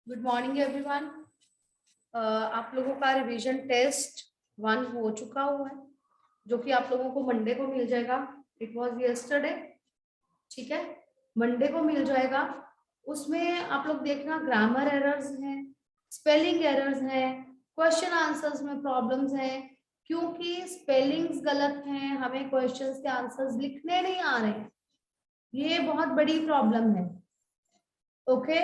Good morning everyone. आप लोगों का रिवीजन टेस्ट 1 हो चुका हुआ है, जो कि आप लोगों को मंडे को मिल जाएगा। इट वाज यस्टरडे, ठीक है, मंडे को मिल जाएगा। उसमें आप लोग देखना ग्रामर एरर्स हैं, स्पेलिंग एरर्स हैं, क्वेश्चन आंसर्स में प्रॉब्लम्स हैं, क्योंकि स्पेलिंग्स गलत हैं, हमें क्वेश्चंस के आंसर्स लिखने नहीं आ रहे हैं। ये बहुत बड़ी प्रॉब्लम है। ओके,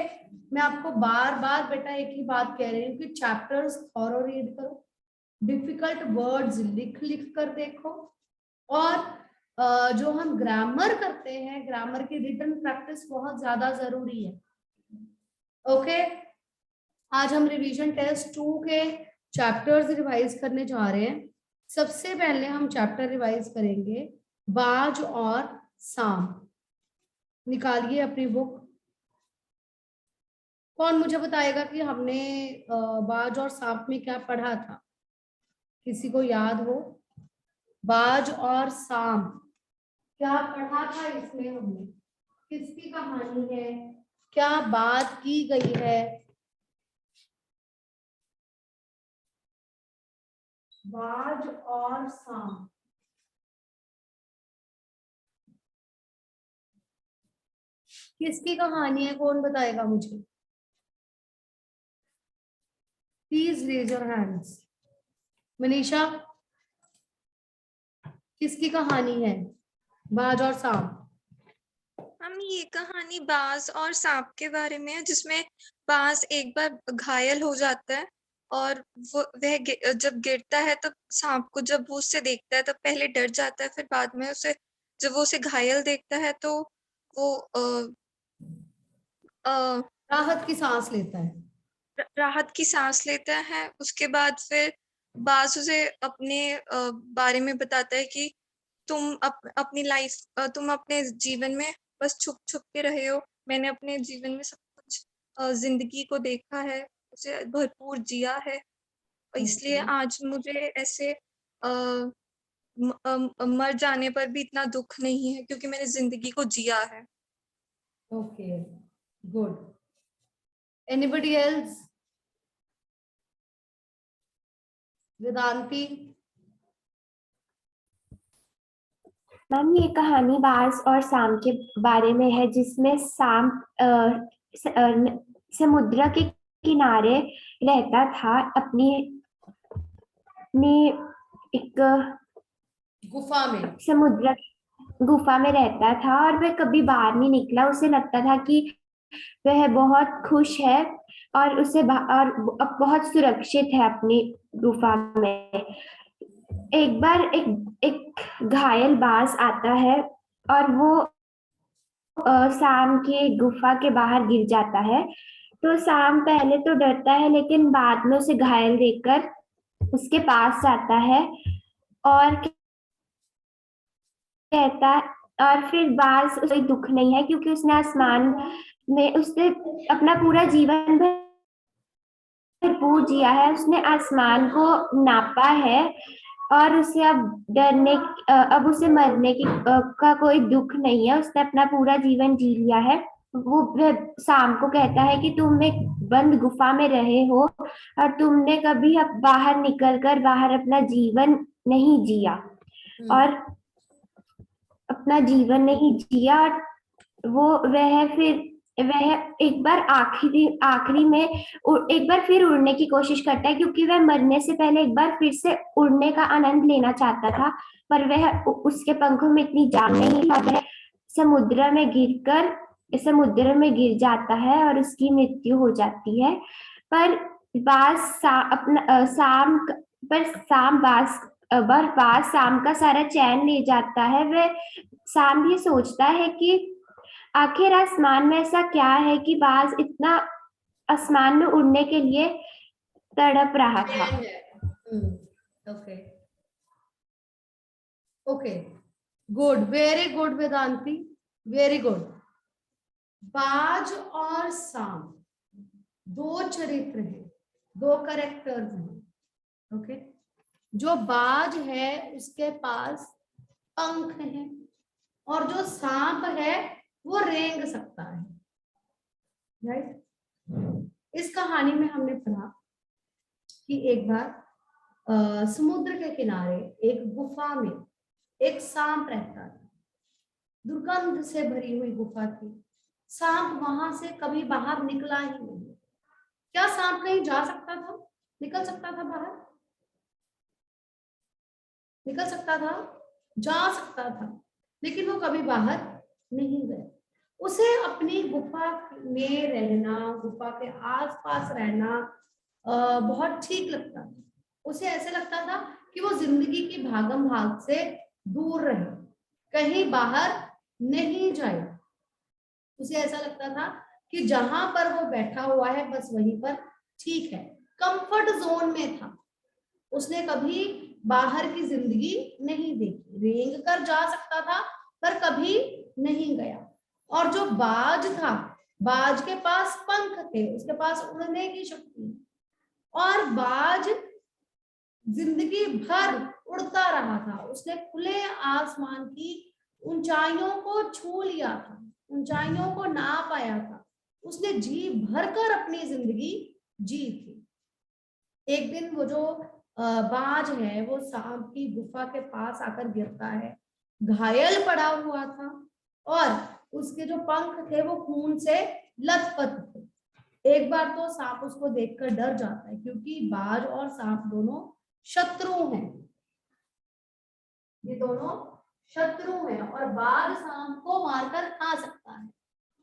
मैं आपको बार बार बेटा एक ही बात कह रही हूँ कि चैप्टर्स थॉरो रीड करो, डिफिकल्ट वर्ड्स लिख लिख कर देखो, और जो हम ग्रामर करते हैं, ग्रामर की रिटन प्रैक्टिस बहुत ज्यादा जरूरी है। ओके, आज हम रिवीजन टेस्ट 2 के चैप्टर्स रिवाइज करने जा रहे हैं। सबसे पहले हम चैप्टर रिवाइज करेंगे बाज और सांप। निकालिए अपनी बुक। कौन मुझे बताएगा कि हमने बाज और सांप में क्या पढ़ा था? किसी को याद हो? बाज और सांप क्या पढ़ा था इसमें हमने? किसकी कहानी है? क्या बात की गई है? बाज और सांप किसकी कहानी है? कौन बताएगा मुझे? Please raise your hands. Manisha, किसकी कहानी है बाज और सांप? हम ये कहानी बाज और सांप के बारे में है, जिसमें बाज एक बार घायल हो जाता है और जब गिरता है तब सांप को जब वो उससे देखता है तब पहले डर जाता है, फिर बाद में उसे जब वो उसे घायल देखता है तो वो राहत की सांस लेता है। राहत की सांस लेता है। उसके बाद फिर बाज उसे अपने बारे में बताता है कि तुम अपनी लाइफ तुम अपने जीवन में बस छुप छुप के रहे हो। मैंने अपने जीवन में सब कुछ जिंदगी को देखा है, उसे भरपूर जिया है, और इसलिए आज मुझे ऐसे मर जाने पर भी इतना दुख नहीं है, क्योंकि मैंने जिंदगी को जिया है। Okay, good. Anybody else? Vedanti? Ma'am, ये कहानी बाज और सांप के बारे में है, जिसमें सांप समुद्र के किनारे रहता था, अपनी एक गुफा में। समुद्र गुफा में रहता था और वह कभी बाहर नहीं निकला। उसे लगता था कि वह बहुत खुश है और और बहुत सुरक्षित है अपनी गुफा में। एक बार एक घायल बाज आता है और वो शाम की गुफा के बाहर गिर जाता है। तो शाम पहले तो डरता है, लेकिन बाद में उसे घायल देखकर उसके पास जाता है और कहता है, और फिर बाज उसे दुख नहीं है, क्योंकि उसने आसमान में उसने अपना पूरा जीवन भरपूर जिया है। उसने आसमान को नापा है और उसे अब उसे मरने का कोई दुख नहीं है। उसने अपना पूरा जीवन जी लिया है। वह शाम को कहता है कि तुम एक बंद गुफा में रहे हो और तुमने कभी अब बाहर अपना जीवन नहीं जिया और अपना जीवन नहीं जिया। वह एक बार आखिरी में एक बार फिर उड़ने की कोशिश करता है, क्योंकि वह मरने से पहले एक बार फिर से उड़ने का आनंद लेना चाहता था, पर वह उसके पंखों में इतनी जान नहीं था। वह समुद्र में गिर जाता है और उसकी मृत्यु हो जाती है। पर बाज सा, अपना शाम पर शाम बाज पर बाज शाम का सारा चैन ले जाता है। वह शाम ये सोचता है कि आखिर आसमान में ऐसा क्या है कि बाज इतना आसमान में उड़ने के लिए तड़प रहा था। Okay okay, good, very good Vedanti, very good. बाज और सांप दो चरित्र हैं, दो करेक्टर्स हैं। ओके, जो बाज है उसके पास पंख हैं, और जो सांप है वो रेंग सकता है, राइट? इस कहानी में हमने पढ़ा कि एक बार समुद्र के किनारे एक गुफा में एक सांप रहता था। दुर्गंध से भरी हुई गुफा थी। सांप वहां से कभी बाहर निकला ही नहीं। क्या सांप कहीं जा सकता था, निकल सकता था बाहर? निकल सकता था, जा सकता था, लेकिन वो कभी बाहर नहीं गया। उसे अपनी गुफा में रहना, गुफा के आसपास रहना बहुत ठीक लगता था। उसे ऐसे लगता था कि वो जिंदगी की भागम भाग से दूर रहे, कहीं बाहर नहीं जाए। उसे ऐसा लगता था कि जहां पर वो बैठा हुआ है बस वहीं पर ठीक है, कंफर्ट जोन में था। उसने कभी बाहर की जिंदगी नहीं देखी। रेंग कर जा सकता था पर कभी नहीं गया। और जो बाज था, बाज के पास पंख थे, उसके पास उड़ने की शक्ति, और बाज जिंदगी भर उड़ता रहा था। उसने खुले आसमान की ऊंचाइयों को छू लिया था, ऊंचाइयों को ना पाया था। उसने जी भरकर अपनी जिंदगी जी थी। एक दिन वो जो बाज है वो सांप की गुफा के पास आकर गिरता है, घायल पड़ा हुआ था, और उसके जो पंख थे वो खून से लथपथ थे। एक बार तो सांप उसको देखकर डर जाता है, क्योंकि बाज और सांप दोनों शत्रु हैं। ये दोनों शत्रु हैं और बाज सांप को मारकर खा सकता है।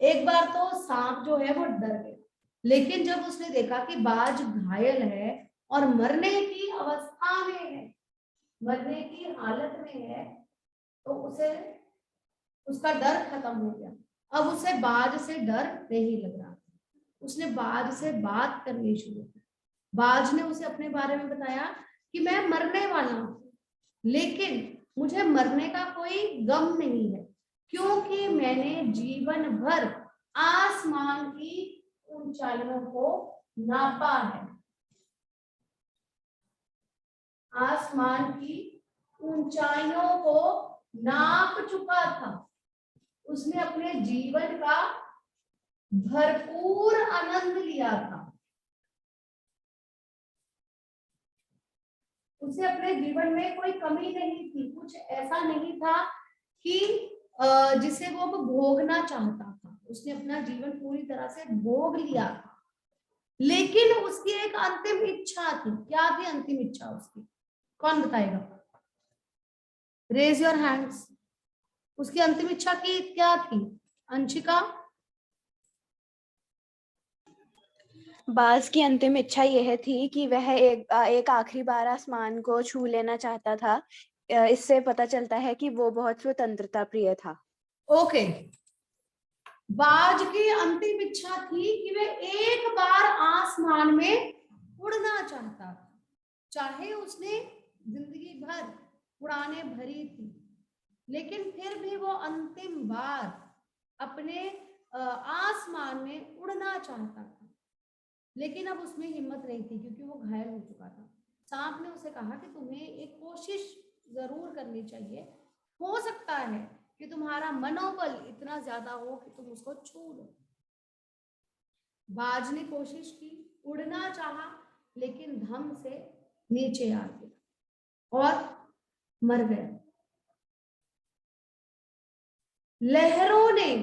एक बार तो सांप जो है वो डर गया, लेकिन जब उसने देखा कि बाज घायल है और मरने की अवस्था में है, मरने की हालत में है, तो उसे उसका डर खत्म हो गया। अब उसे बाज से डर नहीं लग रहा। उसने बाज से बात करनी शुरू की। बाज ने उसे अपने बारे में बताया कि मैं मरने वाला हूँ, लेकिन मुझे मरने का कोई गम नहीं है, क्योंकि मैंने जीवन भर आसमान की ऊंचाइयों को नापा है। आसमान की ऊंचाइयों को नाप चुका था। उसने अपने जीवन का भरपूर आनंद लिया था। उसे अपने जीवन में कोई कमी नहीं थी, कुछ ऐसा नहीं था कि जिसे वो भोगना चाहता था। उसने अपना जीवन पूरी तरह से भोग लिया था, लेकिन उसकी एक अंतिम इच्छा थी। क्या थी अंतिम इच्छा उसकी? कौन बताएगा? Raise your hands. उसकी अंतिम इच्छा की क्या थी? अंशिका? बाज की अंतिम इच्छा यह थी कि वह एक आखिरी बार आसमान को छू लेना चाहता था। इससे पता चलता है कि वो बहुत स्वतंत्रता प्रिय था। ओके, बाज की अंतिम इच्छा थी कि वह एक बार आसमान में उड़ना चाहता था। चाहे उसने जिंदगी भर उड़ाने भरी थी, लेकिन फिर भी वो अंतिम बार अपने आसमान में उड़ना चाहता था। लेकिन अब उसमें हिम्मत नहीं थी, क्योंकि वो घायल हो चुका था। सांप ने उसे कहा कि तुम्हें एक कोशिश जरूर करनी चाहिए, हो सकता है कि तुम्हारा मनोबल इतना ज्यादा हो कि तुम उसको छू लो। बाज ने कोशिश की, उड़ना चाहा, लेकिन धम से नीचे आ गया और मर गया। लहरों ने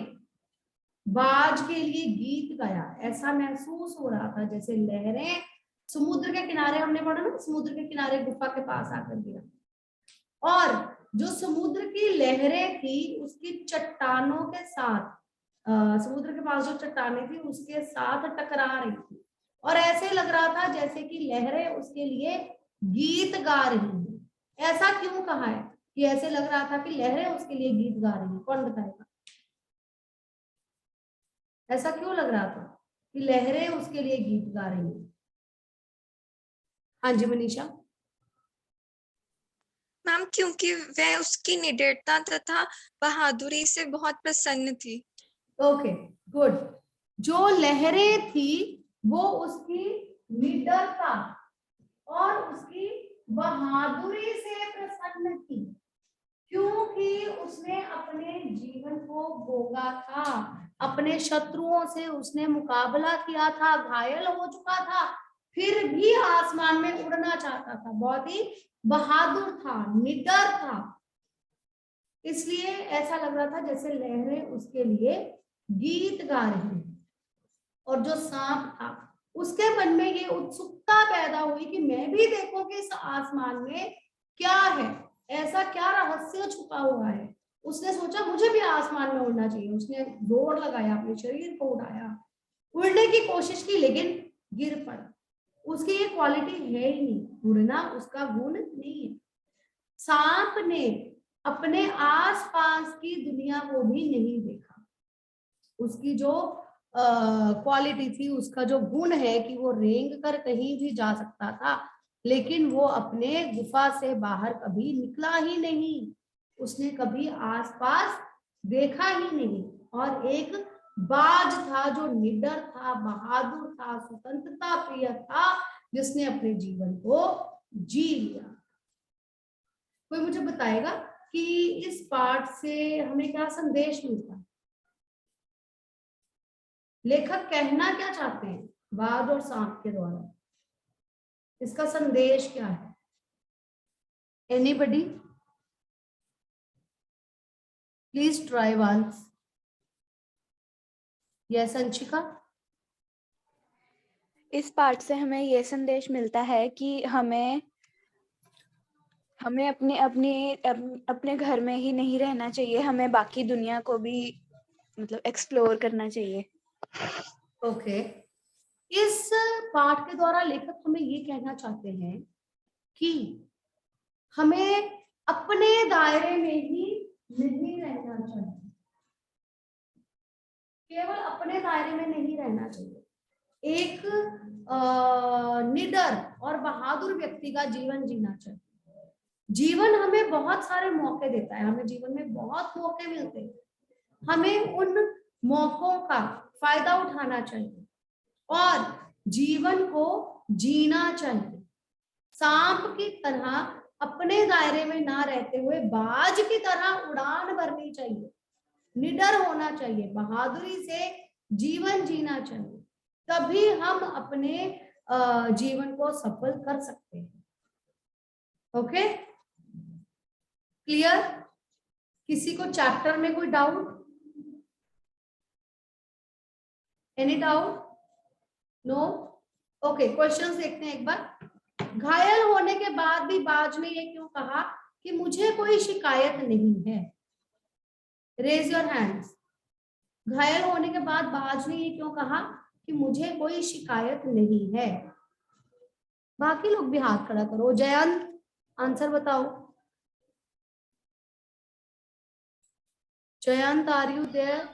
बाज के लिए गीत गाया। ऐसा महसूस हो रहा था जैसे लहरें समुद्र के किनारे, हमने पढ़ा ना, समुद्र के किनारे गुफा के पास आकर गिरा, और जो समुद्र की लहरें थी उसकी चट्टानों के साथ, समुद्र के पास जो चट्टानें थी उसके साथ टकरा रही थी, और ऐसे लग रहा था जैसे कि लहरें उसके लिए गीत गा रही हैं। ऐसा क्यों कहा है कि ऐसे लग रहा था कि लहरें उसके लिए गीत गा रही हैं? कौन बताएगा? ऐसा क्यों लग रहा था कि लहरें उसके लिए गीत गा रही हैं? हाँ जी मनीषा। मैम, क्योंकि वह उसकी निडरता तथा बहादुरी से बहुत प्रसन्न थी। Okay, good. जो लहरें थी वो उसकी निडरता और उसकी बहादुरी से प्रसन्न थी, क्योंकि उसने अपने जीवन को भोगा था, अपने शत्रुओं से उसने मुकाबला किया था, घायल हो चुका था, फिर भी आसमान में उड़ना चाहता था। बहुत ही बहादुर था, निडर था, इसलिए ऐसा लग रहा था जैसे लहरें उसके लिए गीत गा रही हैं। और जो सांप था उसके मन में ये उत्सुकता पैदा हुई कि मैं भी देखूं कि इस आसमान में क्या है, ऐसा क्या रहस्य छुपा हुआ है। उसने सोचा मुझे भी आसमान में उड़ना चाहिए। उसने जोर लगाया, अपने शरीर को उड़ाया, उड़ने की कोशिश की, लेकिन गिर पड़ा। उसकी ये क्वालिटी है ही नहीं, उड़ना उसका गुण नहीं है। सांप ने अपने आसपास की दुनिया को भी नहीं देखा। उसकी जो क्वालिटी थी, उसका जो गुण है कि वो रेंग कर कहीं भी जा सकता था, लेकिन वो अपने गुफा से बाहर कभी निकला ही नहीं। उसने कभी आसपास देखा ही नहीं। और एक बाज था जो निडर था, बहादुर था, स्वतंत्रता प्रिय था, जिसने अपने जीवन को जी लिया। कोई मुझे बताएगा कि इस पाठ से हमें क्या संदेश मिलता है? लेखक कहना क्या चाहते हैं बाज और सांप के द्वारा? इसका संदेश क्या है? Anybody please try once. Yes Anshika. इस पाठ से हमें ये संदेश मिलता है कि हमें अपने घर में ही नहीं रहना चाहिए, हमें बाकी दुनिया को भी मतलब एक्सप्लोर करना चाहिए। ओके, इस पाठ के द्वारा लेखक हमें ये कहना चाहते हैं कि हमें अपने दायरे में ही नहीं रहना चाहिए, केवल अपने दायरे में नहीं रहना चाहिए। एक निडर और बहादुर व्यक्ति का जीवन जीना चाहिए। जीवन हमें बहुत सारे मौके देता है, हमें जीवन में बहुत मौके मिलते हैं, हमें उन मौकों का फायदा उठाना चाहिए और जीवन को जीना चाहिए। सांप की तरह अपने दायरे में ना रहते हुए बाज की तरह उड़ान भरनी चाहिए, निडर होना चाहिए, बहादुरी से जीवन जीना चाहिए। तभी हम अपने जीवन को सफल कर सकते हैं। Okay, clear? किसी को चैप्टर में कोई doubt? Any doubt? No? Okay, questions देखते हैं एक बार। घायल होने के बाद भी बाज ने ये क्यों कहा कि मुझे कोई शिकायत नहीं है? Raise your hands. घायल होने के बाद बाज ने ये क्यों कहा कि मुझे कोई शिकायत नहीं है? बाकी लोग भी हाथ खड़ा करो। जयंत, आंसर बताओ। Jayant, are you there?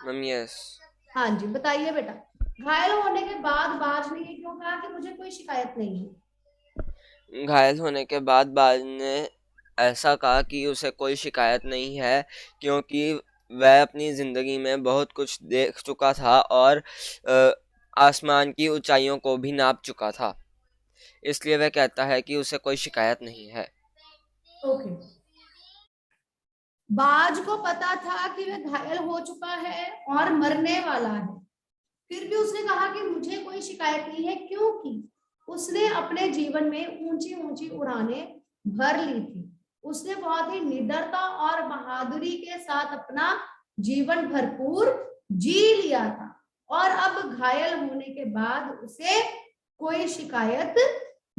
Ma'am yes. हाँ जी, बताइए बेटा। घायल होने के बाद बाज ने ये क्यों कहा कि मुझे कोई शिकायत नहीं है? घायल होने के बाद बाज ने ऐसा कहा कि उसे कोई शिकायत नहीं है, क्योंकि वह अपनी ज़िंदगी में बहुत कुछ देख चुका था और आसमान की ऊंचाइयों को भी नाप चुका था, इसलिए वह कहता है कि उसे कोई शिकायत नहीं है। ओके, बाज को पता था कि वह घायल हो चुका है और मरने वाला है, फिर भी उसने कहा कि मुझे कोई शिकायत नहीं है, क्योंकि उसने अपने जीवन में ऊंची ऊंची उड़ानें भर ली थी। उसने बहुत ही निडरता और बहादुरी के साथ अपना जीवन भरपूर जी लिया था और अब घायल होने के बाद उसे कोई शिकायत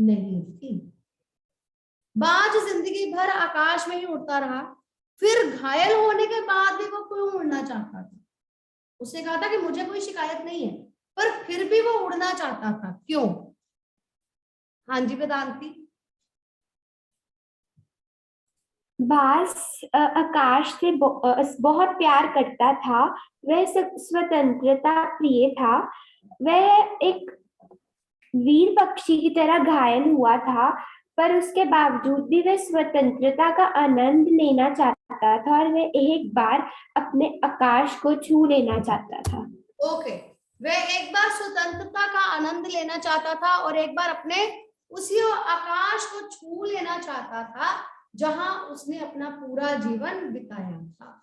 नहीं थी। बाज जिंदगी भर आकाश में ही उड़ता रहा, फिर घायल होने के बाद भी वो क्यों उड़ना चाहता था? उसने कहा था कि मुझे कोई शिकायत नहीं है, पर फिर भी वो उड़ना चाहता था, क्यों? हाँ जी वेदांती। बाज आकाश से बहुत प्यार करता था, वह स्वतंत्रता प्रिय था, वह एक वीर पक्षी की तरह घायल हुआ था, पर उसके बावजूद भी वह स्वतंत्रता का आनंद लेना चाहता था और वह एक बार अपने आकाश को छू लेना चाहता था। ओके, वह एक बार स्वतंत्रता का आनंद लेना चाहता था और एक बार अपने उसी आकाश को छू लेना चाहता था, जहां उसने अपना पूरा जीवन बिताया था।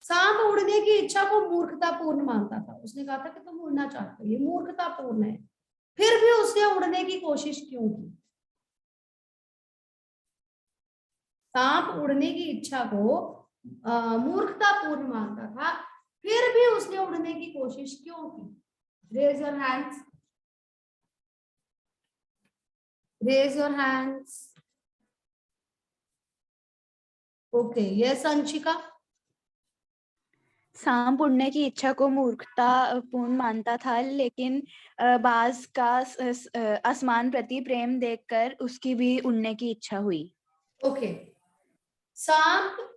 सांप उड़ने की इच्छा को मूर्खतापूर्ण मानता था। उसने कहा था कि तुम उड़ना चाहते हो, ये मूर्खतापूर्ण है। फिर भी उसने उड़ने की कोशिश क्यों की? सांप उड़ने की इच्छा को मूर्खतापूर्ण मानता था, फिर भी उसने उड़ने की कोशिश क्यों की? Raise your hands, raise your hands. Okay, yes Anshika. सांप उड़ने की इच्छा को मूर्खता पूर्ण मानता था, लेकिन बाज का आसमान प्रति प्रेम देखकर उसकी भी उड़ने की इच्छा हुई। ओके, सांप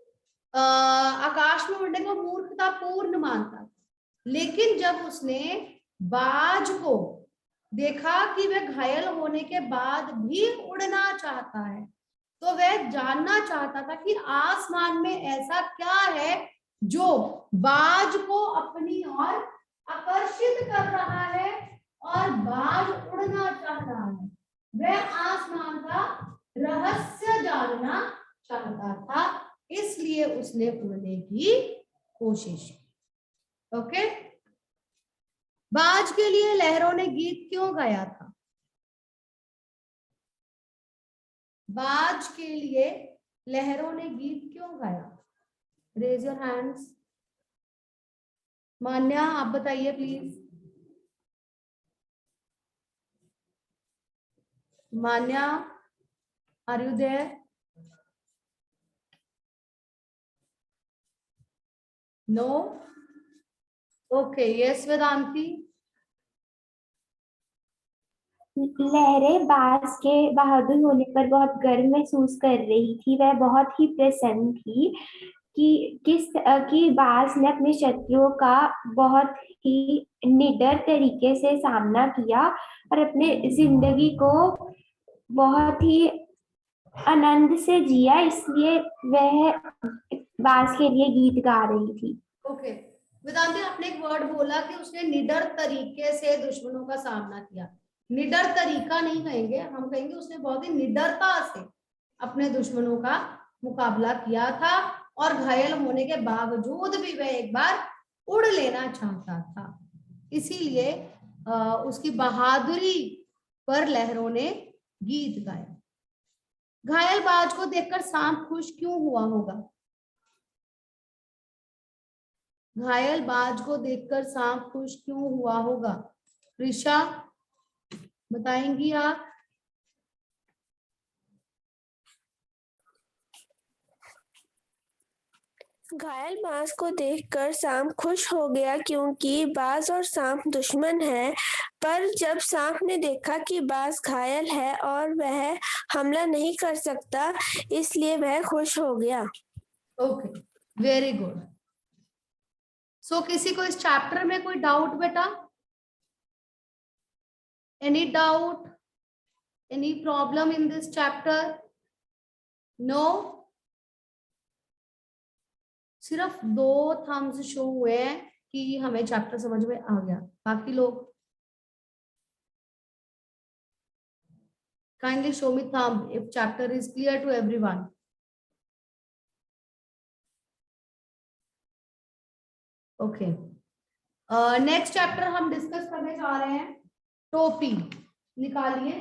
आकाश में उड़ने को मूर्खतापूर्ण मानता, लेकिन जब उसने बाज को देखा कि वह घायल होने के बाद भी उड़ना चाहता है, तो वह जानना चाहता था कि आसमान में ऐसा क्या है जो बाज को अपनी ओर आकर्षित कर रहा है और बाज उड़ना चाह रहा है। वह आसमान का रहस्य जानना चाहता था, इसलिए उसने उड़ने की कोशिश की। ओके, बाज के लिए लहरों ने गीत क्यों गाया था? बाज के लिए लहरों ने गीत क्यों गाया? Raise your hands. मान्या, आप बताइए please. Manya, are you there? No? Okay, yes Vedanti. लहरें बाज के बहादुर होने पर बहुत गर्व महसूस कर रही थी। वह बहुत ही प्रसन्न थी कि बाज ने अपने शत्रुओं का बहुत ही निडर तरीके से सामना किया और अपने जिंदगी को बहुत ही आनंद से जिया, इसलिए वह बाज के लिए गीत गा रही थी। ओके, वेदांती, आपने एक वर्ड बोला कि उसने निडर तरीके से दुश्मनों का सामना किया। निडर तरीका नहीं कहेंगे, हम कहेंगे उसने बहुत ही निडरता से अपने दुश्मनों का मुकाबला किया था और घायल होने के बावजूद भी वह एक बार उड़ लेना चाहता था। इसीलिए उसकी बहादुरी पर लहरों ने गीत गाया। घायल बाज को देखकर सांप खुश क्यों हुआ होगा? घायल बाज को देखकर सांप खुश क्यों हुआ होगा? ऋषा, बताएंगी आप? घायल बाज को देखकर सांप खुश हो गया क्योंकि बाज और सांप दुश्मन हैं। पर जब सांप ने देखा कि बाज घायल है और वह हमला नहीं कर सकता, इसलिए वह खुश हो गया। Okay, very good. सो किसी को इस चैप्टर में कोई डाउट बेटा? Any doubt, any problem in this chapter? No? सिर्फ 2 थम्स शो हुए हैं कि हमें चैप्टर समझ में आ गया। बाकी लोग kindly show me thumb if chapter is clear to everyone. Okay, next chapter हम डिस्कस करने जा रहे हैं टोपी। निकालिए।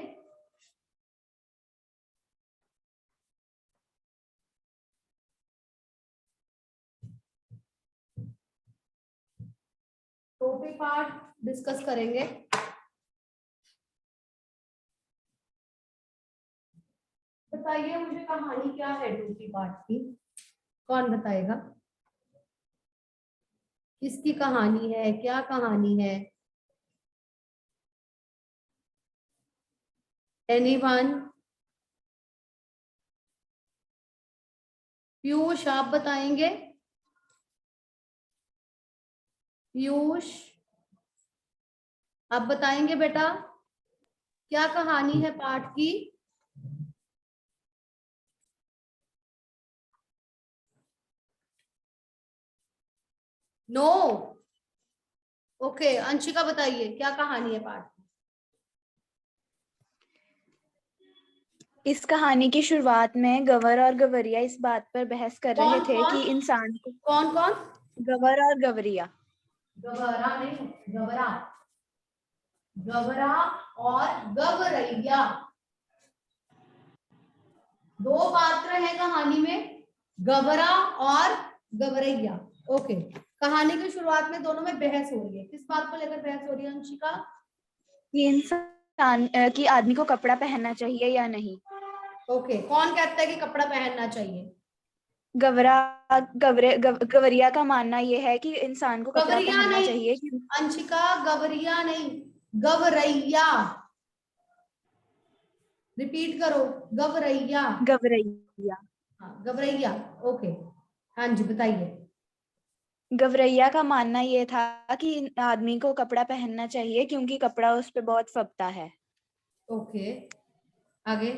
टोपी पार्ट डिस्कस करेंगे। बताइए मुझे कहानी क्या है टोपी पार्ट की? कौन बताएगा? किसकी कहानी है? क्या कहानी है? एनीवन? पीयूष, आप बताएंगे? पीयूष, आप बताएंगे बेटा क्या कहानी है पाठ की? नो? ओके, अंशिका बताइए क्या कहानी है पाठ की? इस कहानी की शुरुआत में गवर और गवरिया इस बात पर बहस कर रहे कौन थे कौन कि इंसान को कौन कौन गवर और गवरिया गवरा नहीं, गवरा, गवरा और गवरैया, दो पात्र हैं कहानी में, गवरा और गवरैया। ओके, कहानी की शुरुआत में दोनों में बहस हो रही है। किस बात को लेकर बहस हो रही है अंशिका? कि इंसान कि आदमी को कपड़ा पहनना चाहिए या नहीं। ओके, कौन कहता है कि कपड़ा पहनना चाहिए? गवरिया का मानना यह है कि इंसान को कपड़ा गवरिया पहनना नहीं चाहिए। अंशिका, गवरिया नहीं, गवरैया, रिपीट करो, गवरैया। गवरैया हाँ, गवरैया। ओके, हाँ जी, बताइए। गवरैया का मानना ये था कि आदमी को कपड़ा पहनना चाहिए क्योंकि कपड़ा उस पे बहुत फबता है। ओके, आगे।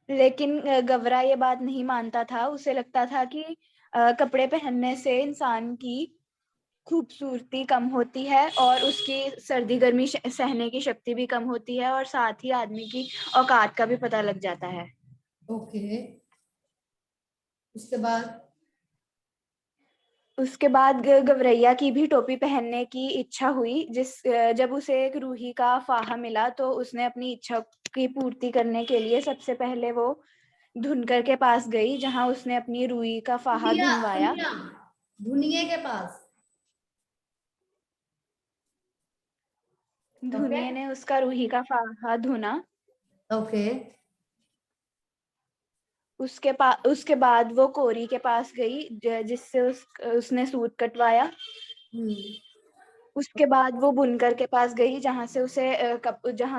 लेकिन गवरा ये बात नहीं मानता था। उसे लगता था कि कपड़े पहनने से इंसान की खूबसूरती कम होती है और उसकी सर्दी गर्मी सहने की शक्ति भी कम होती है और साथ ही आदमी की औकात का भी पता लग जाता है। ओके, उसके बाद? उसके बाद गवरैया की भी टोपी पहनने की इच्छा हुई। जब उसे एक रूही का फाहा मिला तो उसने अपनी इच्छा की पूर्ति करने के लिए सबसे पहले वो धुनकर के पास गई, जहां उसने अपनी रूही का फाहा दुनिया, धुनवाया। दुनिया, धुनिये के पास। धुनिये ने उसका रूही का फाहा धुना। ओके, उसके बाद वो कोरी के पास गई, जिससे उसने सूत कटवाया। उसके बाद वो बुनकर के पास गई,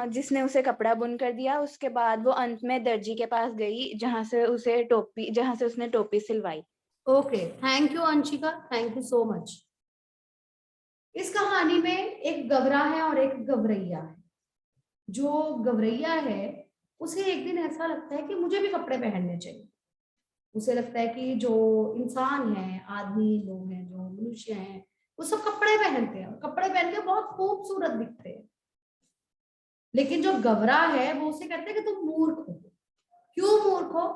जिसने उसे कपड़ा बुन कर दिया। उसके बाद वो अंत में दर्जी के पास गई, जहां से उसने टोपी सिलवाई। Okay, thank you Anshika, thank you so much. इस कहानी में एक गवरा है और एक गवरैया है। जो गवरैया है उसे एक दिन ऐसा लगता है कि मुझे भी कपड़े पहनने चाहिए। उसे लगता है कि जो इंसान है, आदमी लोग हैं, जो मनुष्य हैं, वो सब कपड़े पहनते हैं और कपड़े पहन के बहुत खूबसूरत दिखते हैं। लेकिन जो गवरा है वो उसे कहता है कि तुम मूर्ख हो। क्यों मूर्ख हो?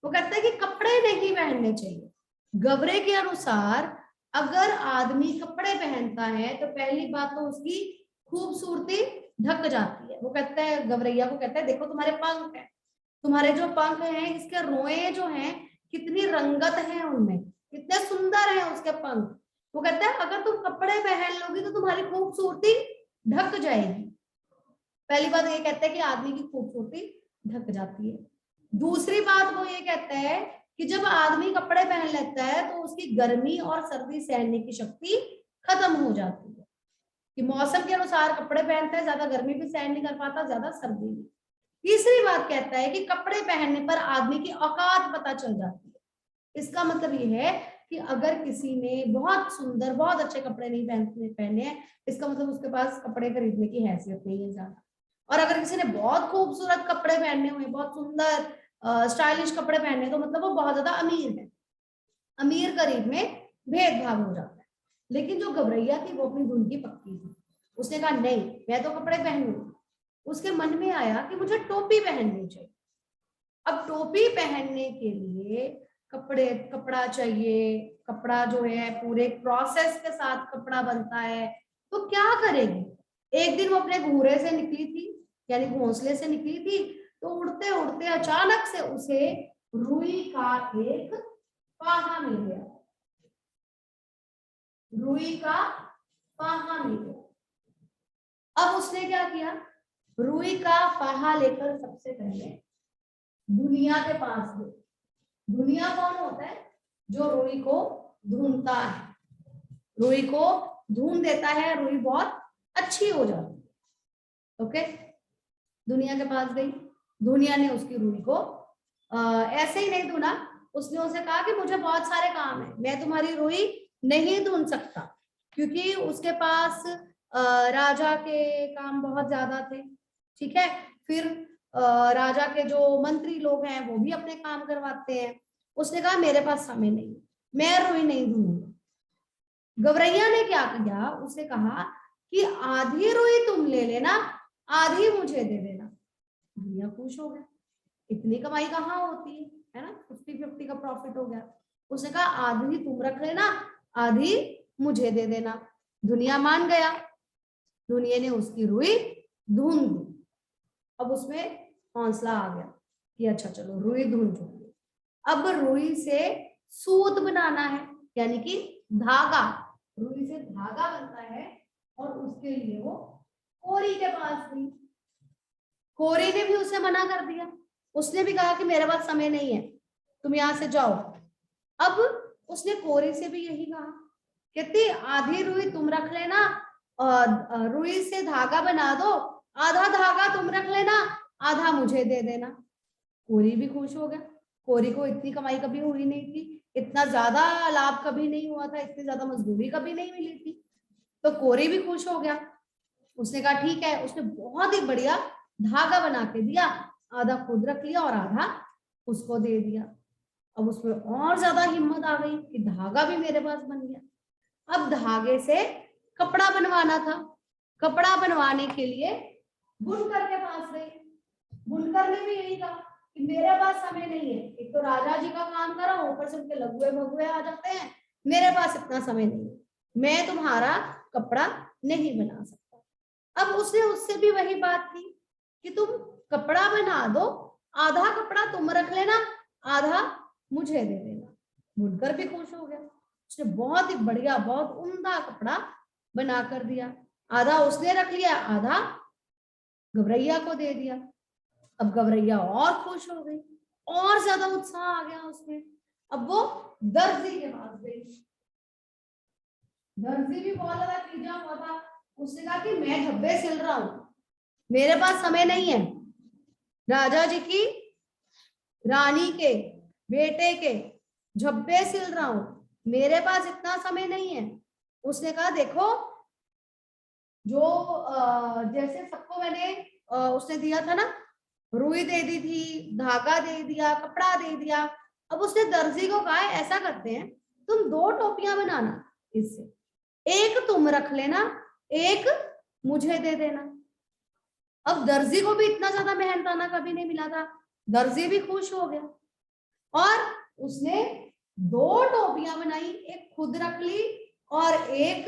वो कहता है कि कपड़े नहीं पहनने चाहिए। गवरे के अनुसार अगर आदमी कपड़े पहनता है तो पहली बात तो उसकी खूबसूरती ढक जाती है। वो कहता है, गवरैया को कहता है, देखो तुम्हारे पंख है, तुम्हारे जो पंख हैं, इसके रोए जो हैं, कितनी रंगत है उनमें, कितने सुंदर है उसके पंख। वो कहता है अगर तुम कपड़े पहन लोगी तो तुम्हारी खूबसूरती ढक जाएगी। पहली बात ये कहता है कि आदमी की खूबसूरती ढक जाती है। दूसरी बात वो ये कहता है कि जब आदमी कपड़े पहन लेता है तो उसकी गर्मी और सर्दी सहने की शक्ति खत्म हो जाती है, कि मौसम के अनुसार कपड़े पहनता है, ज्यादा गर्मी भी सहन नहीं कर पाता, ज्यादा सर्दी भी। तीसरी बात कहता है कि कपड़े पहनने पर आदमी की औकात पता चल जाती है। इसका मतलब ये है कि अगर किसी ने बहुत सुंदर, बहुत अच्छे कपड़े नहीं पहने हैं, इसका मतलब उसके पास कपड़े खरीदने की हैसियत नहीं है ज्यादा। और अगर किसी ने बहुत खूबसूरत कपड़े पहने हुए, बहुत सुंदर स्टाइलिश कपड़े पहने, तो मतलब वो बहुत ज्यादा अमीर है। अमीर गरीब में भेदभाव हो जाता है। लेकिन जो गवरैया थी वो अपनी धुन की पक्की थी। उसने कहा नहीं, मैं तो कपड़े पहनूंगी। उसके मन में आया कि मुझे टोपी पहननी चाहिए। अब टोपी पहनने के लिए कपड़ा चाहिए। कपड़ा जो है पूरे प्रोसेस के साथ कपड़ा बनता है। तो क्या करेगी? एक दिन वो अपने घूरे से निकली थी, यानी घोंसले से निकली थी, तो उड़ते उड़ते अचानक से उसे रुई का एक फाहा मिल गया। रुई का फाहा मिल गया। अब उसने क्या किया? रुई का फाहा लेकर सबसे पहले दुनिया के पास गई। दुनिया कौन होता है? जो रुई को धुनता है, रुई को धुन देता है, रुई बहुत अच्छी हो जाती है। ओके, दुनिया के पास गई। दुनिया ने उसकी रुई को ऐसे ही नहीं धुना। उसने उसे कहा कि मुझे बहुत सारे काम है, मैं तुम्हारी रुई नहीं धुन सकता, क्योंकि उसके पास राजा के काम बहुत ज्यादा थे। ठीक है, फिर राजा के जो मंत्री लोग हैं वो भी अपने काम करवाते हैं। उसने कहा मेरे पास समय नहीं, मैं रुई नहीं धुनूंगा। गवरैया ने क्या किया? उसने कहा कि आधी रुई तुम ले लेना, आधी मुझे दे देना। दुनिया खुश हो गया, इतनी कमाई कहाँ होती है ना, 50-50 का प्रॉफिट हो गया। उसने कहा आधी तुम रख लेना, आधी मुझे दे देना। दुनिया मान गया, दुनिया ने उसकी रुई धुन दी। अब उसमें हौसला आ गया कि अच्छा चलो रुई धुन चुकी, अब रुई से सूत बनाना है, यानी कि धागा, रुई से धागा बनता है। और उसके लिए वो कोरी के पास गई। कोरी ने भी उसे मना कर दिया, उसने भी कहा कि मेरे पास समय नहीं है, तुम यहां से जाओ। अब उसने कोरी से भी यही कहा, कहती आधी रुई तुम रख लेना, रुई से धागा बना दो, आधा धागा तुम रख लेना, आधा मुझे दे देना। कोरी भी खुश हो गया, कोरी को इतनी कमाई कभी हुई नहीं थी, इतना ज्यादा लाभ कभी नहीं हुआ था, इतनी ज्यादा मजदूरी कभी नहीं मिली थी। तो कोरी भी खुश हो गया, उसने कहा ठीक है। उसने बहुत ही बढ़िया धागा बना के दिया, आधा खुद रख लिया और आधा उसको दे दिया। अब उसमें और ज्यादा हिम्मत आ गई कि धागा भी मेरे पास बन गया। अब धागे से कपड़ा बनवाना था, कपड़ा बनवाने के लिए बुनकर के पास गई। बुनकर ने भी यही कहा कि मेरे पास समय नहीं है, एक तो राजा जी का काम करो, ऊपर से उनके लघुए भगुए आ जाते हैं, मेरे पास इतना समय नहीं है, मैं तुम्हारा कपड़ा नहीं बना सकता। अब उसने उससे भी वही बात की कि तुम कपड़ा बना दो, आधा कपड़ा तुम रख लेना, आधा मुझे दे देना। बुनकर भी खुश हो गया, उसने बहुत ही बढ़िया, बहुत उम्दा कपड़ा बना कर दिया। आधा उसने रख लिया, आधा गवरैया को दे दिया। अब गवरैया और खुश हो गई, और ज्यादा उत्साह आ गया उसमें। अब वो दर्जी के पास गई। दर्जी भी बहुत ज्यादा खींचा हुआ था, उसने कहा कि मैं धब्बे सिल रहा हूं, मेरे पास समय नहीं है, राजा जी की रानी के बेटे के झब्बे सिल रहा हूं, मेरे पास इतना समय नहीं है। उसने कहा देखो, जो जैसे सबको मैंने उसने दिया था ना, रुई दे दी थी, धागा दे दिया, कपड़ा दे दिया। अब उसने दर्जी को कहा ऐसा करते हैं, तुम 2 टोपियां बनाना, इससे एक तुम रख लेना, एक मुझे दे देना। अब दर्जी को भी इतना ज्यादा मेहनताना कभी नहीं मिला था, दर्जी भी खुश हो गया और उसने 2 टोपियां बनाई, एक खुद रख ली और एक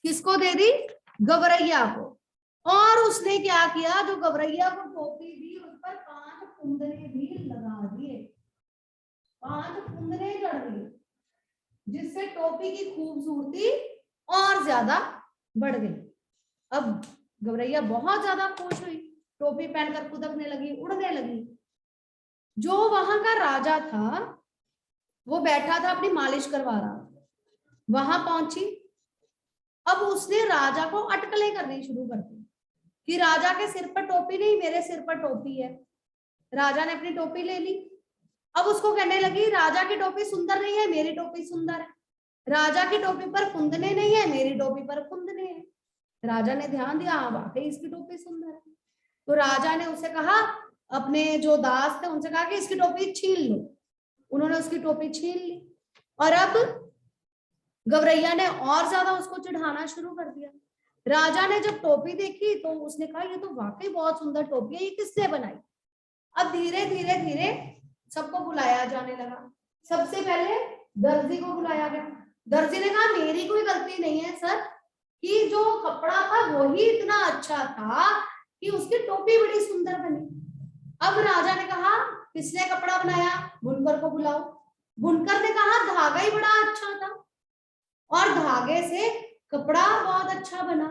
किसको दे दी, गवरैया को। और उसने क्या किया, जो गवरैया को टोपी दी उस पर 5 कुंदने भी लगा दिए, 5 कुंदने जड़ दिए, जिससे टोपी की खूबसूरती और ज्यादा बढ़ गई। अब गवरैया बहुत ज्यादा खुश हुई, टोपी पहनकर कूदने लगी, उड़ने लगी। जो वहां का राजा था वो बैठा था, अपनी मालिश करवा रहा था, वहां पहुंची। अब उसने राजा को अटकलें करनी शुरू कर दी कि राजा के सिर पर टोपी नहीं, मेरे सिर पर टोपी है। राजा ने अपनी टोपी ले ली। अब उसको कहने लगी राजा की टोपी सुंदर नहीं है, मेरी टोपी सुंदर है। राजा की टोपी पर कुंदने नहीं है, मेरी टोपी पर कुंदने हैं। राजा ने ध्यान दिया, हाँ वाकई इसकी टोपी सुंदर है। तो राजा ने उसे कहा, अपने जो दास थे उनसे कहा कि इसकी टोपी छीन लो। उन्होंने उसकी टोपी छीन ली और अब गवरैया ने और ज्यादा उसको चिढ़ाना शुरू कर दिया। राजा ने जब टोपी देखी तो उसने कहा ये तो वाकई बहुत सुंदर टोपी है, ये किसने बनाई। अब धीरे धीरे धीरे सबको बुलाया जाने लगा। सबसे पहले दर्जी को बुलाया गया। दर्जी ने कहा मेरी कोई गलती नहीं है सर, कि जो कपड़ा था वही इतना अच्छा था कि उसकी टोपी बड़ी सुंदर बनी। अब राजा ने कहा किसने कपड़ा बनाया, बुनकर को बुलाओ। बुनकर ने कहा धागा ही बड़ा अच्छा था और धागे से कपड़ा बहुत अच्छा बना।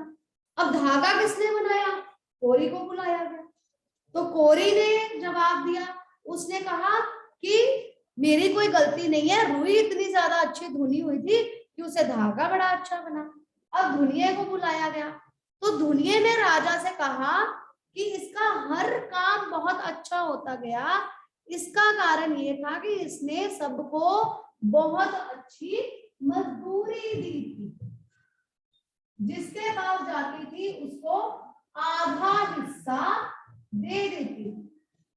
अब धागा किसने बनाया, कोरी को बुलाया गया। तो कोरी ने जवाब दिया, उसने कहा कि मेरी कोई गलती नहीं है, रुई इतनी ज्यादा अच्छी धुनी हुई थी कि उसे धागा बड़ा अच्छा बना। अब धुनिये को बुलाया गया तो धुनिये ने राजा से कहा कि इसका हर काम बहुत अच्छा होता गया, इसका कारण ये था कि इसने सबको बहुत अच्छी मजदूरी दी थी, जिसके पास जाती थी उसको आधा हिस्सा दे देती थी,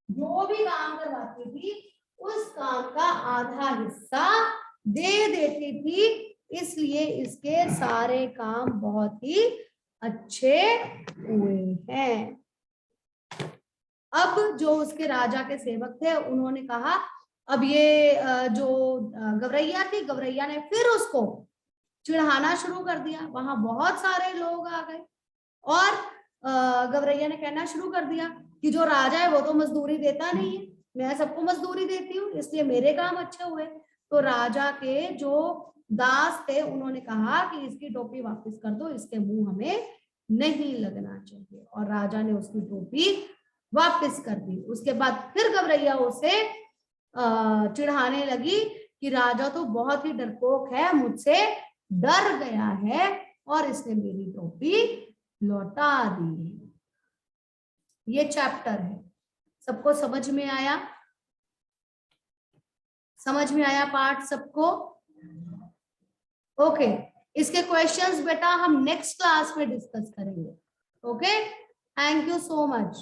जो भी काम करवाती थी उस काम का आधा हिस्सा दे देती थी, इसलिए इसके सारे काम बहुत ही अच्छे हुए हैं। अब जो उसके राजा के सेवक थे उन्होंने कहा, अब ये जो गवरैया थी, गवरैया ने फिर उसको चिढ़ाना शुरू कर दिया। वहां बहुत सारे लोग आ गए और गवरैया ने कहना शुरू कर दिया कि जो राजा है वो तो मजदूरी देता नहीं है, मैं सबको मजदूरी देती हूँ, इसलिए मेरे काम अच्छे हुए। तो राजा के जो दास थे उन्होंने कहा कि इसकी टोपी वापस कर दो, इसके मुंह हमें नहीं लगना चाहिए। और राजा ने उसकी टोपी वापस कर दी। उसके बाद फिर गवरैया उसे चिढ़ाने लगी कि राजा तो बहुत ही डरपोक है, मुझसे डर गया है और इसने मेरी टोपी लौटा दी है। ये चैप्टर है। सबको समझ में आया? समझ में आया पार्ट सबको? ओके, इसके क्वेश्चंस बेटा हम नेक्स्ट क्लास में डिस्कस करेंगे। Okay, thank you so much.